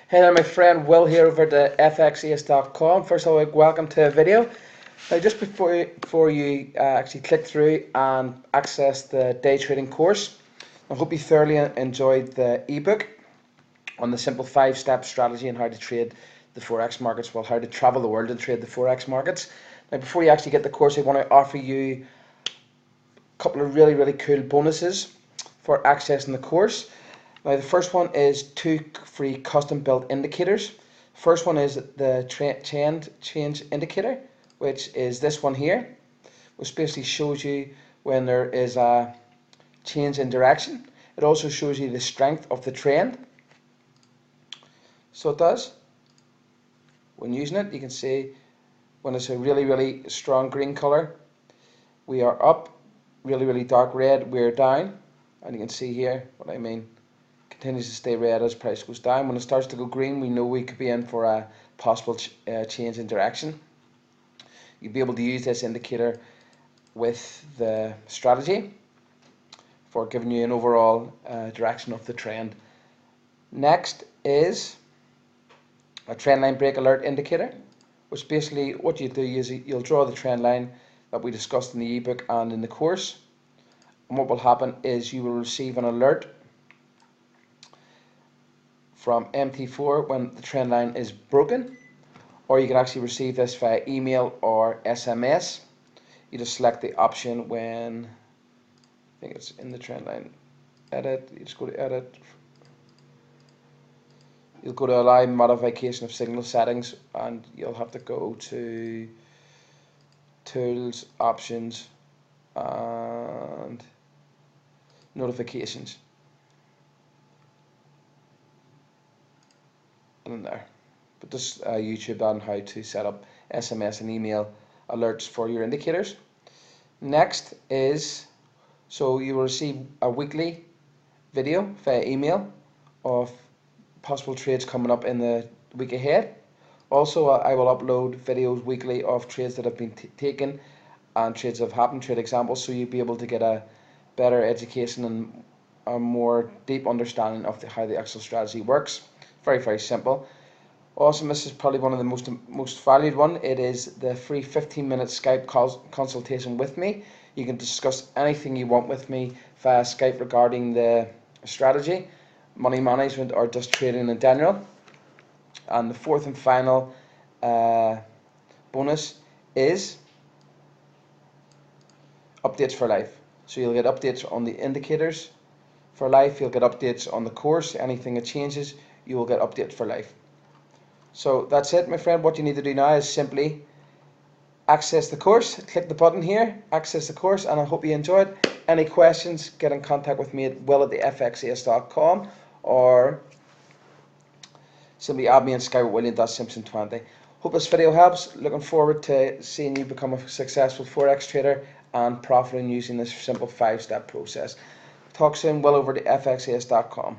Hey there, my friend Will here over at XAUUSD.com. First of all, welcome to a video. Now, just before you actually click through and access the day trading course, I hope you thoroughly enjoyed the ebook on the simple 5-step strategy on how to trade the Forex markets, well, how to travel the world and trade the Forex markets. Now, before you actually get the course, I want to offer you a couple of really cool bonuses for accessing the course. Now, the first one is 2 free custom built indicators. First one is the trend change indicator, which is this one here, which basically shows you when there is a change in direction. It also shows you the strength of the trend. So it does. When using it, you can see when it's a really strong green color, we are up. Really dark red, we're down. And you can see here what I mean. Continues to stay red as price goes down. When it starts to go green, we know we could be in for a possible change in direction. You'll be able to use this indicator with the strategy for giving you an overall direction of the trend. Next is a trend line break alert indicator, which basically what you do is you'll draw the trend line that we discussed in the ebook and in the course, and what will happen is you will receive an alert from MT4 when the trend line is broken, or you can actually receive this via email or SMS. You just select the option when, I think it's in the trend line, edit, you just go to edit, you'll go to allow modification of signal settings, and you'll have to go to tools, options, and notifications. In there, but this YouTube on how to set up SMS and email alerts for your indicators. Next is, so you will receive a weekly video via email of possible trades coming up in the week ahead. Also, I will upload videos weekly of trades that have been taken and trades that have happened, trade examples, so you'll be able to get a better education and a more deep understanding of how the actual strategy works. Very simple. Also, this is probably one of the most valued one. It is the free 15-minute Skype consultation with me. You can discuss anything you want with me via Skype regarding the strategy, money management, or just trading in general. And the fourth and final bonus is updates for life. So you'll get updates on the indicators for life. You'll get updates on the course. Anything that changes, you will get updates for life. So that's it, my friend. What you need to do now is simply access the course. Click the button here, access the course, and I hope you enjoyed. Any questions, get in contact with me at will@fxas.com, or simply add me on Skype at william.simpson20. Hope this video helps. Looking forward to seeing you become a successful Forex trader and profiting using this simple 5-step process. Talk soon. Will over to fxas.com.